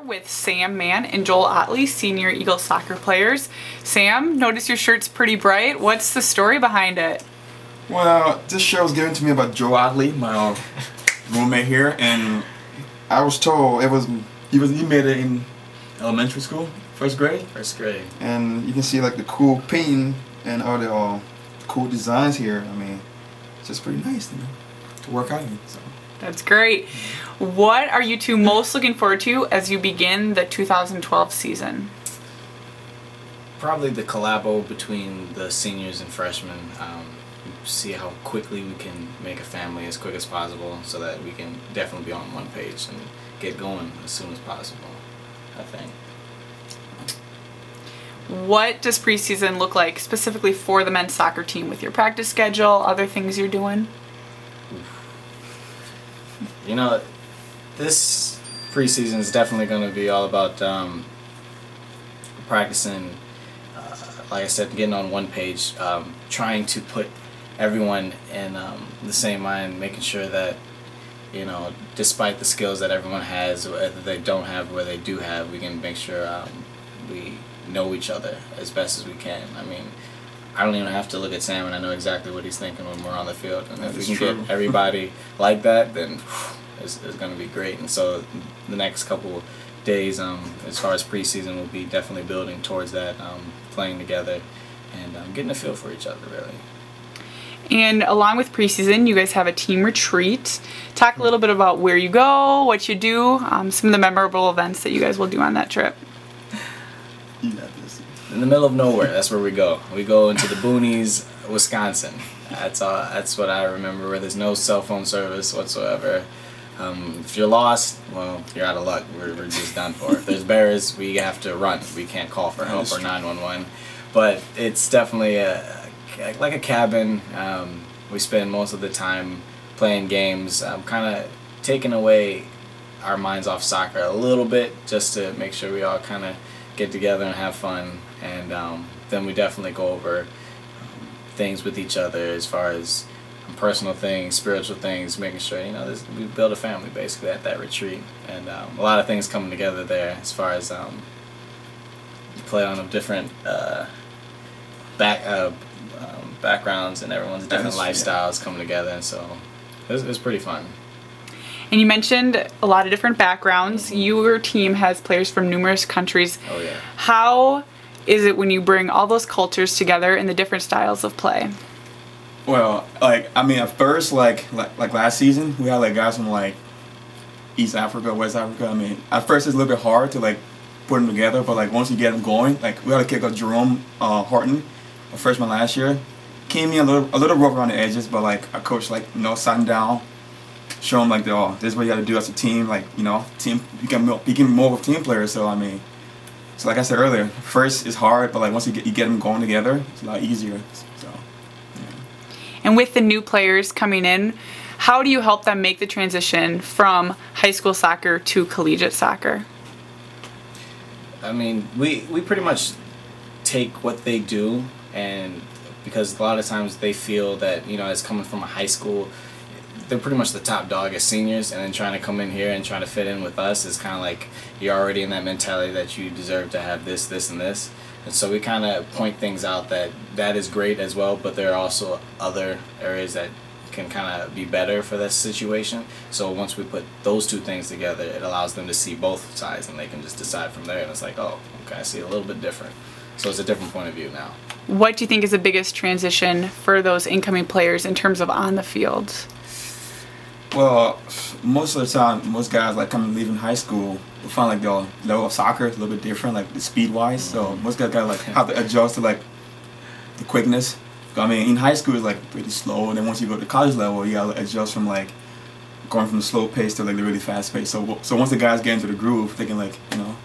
With Sam Mann and Joel Ottley, senior Eagle soccer players. Sam, notice your shirt's pretty bright. What's the story behind it? Well, this shirt was given to me by Joel Ottley, my roommate here, and I was told he made it in elementary school, first grade. First grade. And you can see like the cool painting and all the cool designs here. I mean, it's just pretty nice to work out in. So. That's great. What are you two most looking forward to as you begin the 2012 season? Probably the collabo between the seniors and freshmen. See how quickly we can make a family as quick as possible so that we can definitely be on one page and get going as soon as possible, I think. What does preseason look like specifically for the men's soccer team with your practice schedule, other things you're doing? You know, this preseason is definitely going to be all about practicing, like I said, getting on one page, trying to put everyone in the same mind, making sure that, you know, despite the skills that everyone has, whether they don't have or whether they do have, we can make sure we know each other as best as we can. I mean, I don't even have to look at Sam and I know exactly what he's thinking when we're on the field. And if we can get everybody like that, then it's going to be great. And so the next couple days, as far as preseason, we'll be definitely building towards that, playing together and getting a feel for each other, really. And along with preseason, you guys have a team retreat. Talk a little bit about where you go, what you do, some of the memorable events that you guys will do on that trip. In the middle of nowhere, that's where we go. We go into the boonies, Wisconsin. That's what I remember, where there's no cell phone service whatsoever. If you're lost, well, you're out of luck. We're just done for. If there's bears, we have to run. We can't call for help or 911. But it's definitely like a cabin. We spend most of the time playing games, kind of taking away our minds off soccer a little bit, just to make sure we all kind of get together and have fun. And then we definitely go over things with each other as far as personal things, spiritual things, making sure, you know, we build a family basically at that retreat. And a lot of things coming together there as far as you play on different backgrounds and everyone's different lifestyles coming together, and so it was pretty fun. And you mentioned a lot of different backgrounds. Your team has players from numerous countries. Oh yeah. How is it when you bring all those cultures together in the different styles of play? Well, I mean, at first, like last season, we had like guys from like East Africa, West Africa. I mean, at first it's a little bit hard to like put them together, but like once you get them going, like we had to kick off Jerome Horton, a freshman last year. Came in a little rough around the edges, but like our coach sat him down, show him like this is what you got to do as a team. Like, you know, team become more of a team player. So I mean, so like I said earlier, first is hard, but like once you get them going together, it's a lot easier. So. Yeah. And with the new players coming in, how do you help them make the transition from high school soccer to collegiate soccer? I mean, we pretty much take what they do, and because a lot of times they feel that, you know, as coming from a high school, they're pretty much the top dog as seniors, and then trying to come in here and trying to fit in with us is kind of like you're already in that mentality that you deserve to have this, this, and this. And so we kind of point things out that is great as well, but there are also other areas that can kind of be better for this situation. So once we put those two things together, it allows them to see both sides, and they can just decide from there, and it's like, oh, okay, I see a little bit different. So it's a different point of view now. What do you think is the biggest transition for those incoming players in terms of on the field? Well, most of the time, most guys leaving high school, will find like the level of soccer is a little bit different, like speed-wise. So most guys gotta have to adjust to like the quickness. I mean, in high school it's like pretty slow, and then once you go to college level, you gotta adjust from like going from the slow pace to like the really fast pace. So once the guys get into the groove, they can like, you know,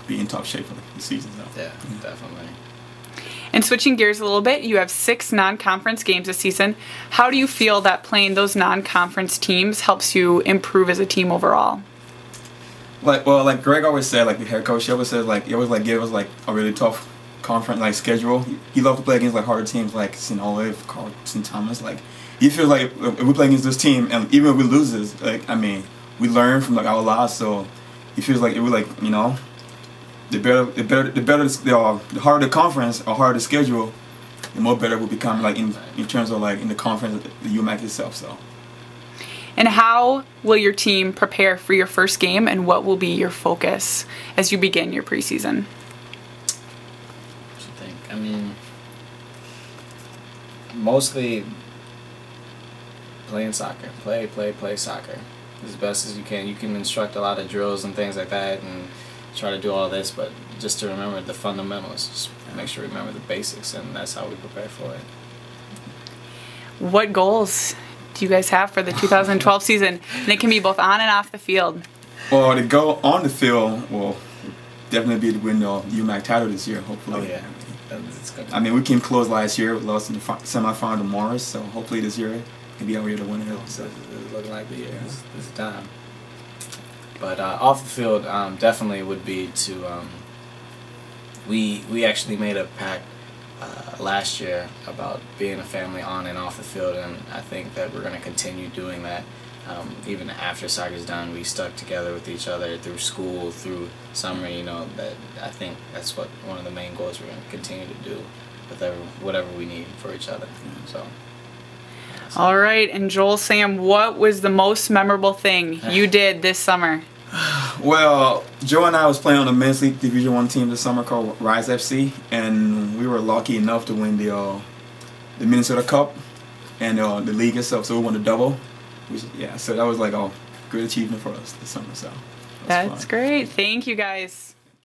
be in top shape for the season. So. Yeah, definitely. And switching gears a little bit, you have 6 non-conference games this season. How do you feel that playing those non-conference teams helps you improve as a team overall? Like Greg always said, like the head coach, he always said he always give us like a really tough conference schedule. He loved to play against like harder teams like St. Olive, St. Thomas. Like he feels like if we play against this team, and even if we lose this, like I mean, we learn from like our loss. So it feels like it was like, you know, the harder the conference or harder the schedule, the more better we'll become, like in terms of like in the conference, the UMAC itself. So. And how will your team prepare for your first game, and what will be your focus as you begin your preseason? What do you think? I mean, mostly playing soccer. Play soccer as best as you can. You can instruct a lot of drills and things like that and try to do all this, but just to remember the fundamentals. Just make sure you remember the basics, and that's how we prepare for it. What goals do you guys have for the 2012 season? And it can be both on and off the field. Well, to go on the field will definitely be to win the UMAC title this year, hopefully. Oh, yeah. It's good. I mean, we came close last year. We lost in the semifinal to Morris, so hopefully this year we'll be out here to win it. So it's looking like the year. It's time. But off the field, definitely would be to. We actually made a pact last year about being a family on and off the field, and I think that we're going to continue doing that. Even after soccer's done, we stuck together with each other through school, through summer. You know, that I think that's what one of the main goals we're going to continue to do with whatever we need for each other. So. All right, and Joel, Sam, what was the most memorable thing you did this summer? Well, Joe and I was playing on a men's league Division I team this summer called Rise FC, and we were lucky enough to win the Minnesota Cup and the league itself. So we won the double. So that was like a great achievement for us this summer. So that's great. Thank you, guys.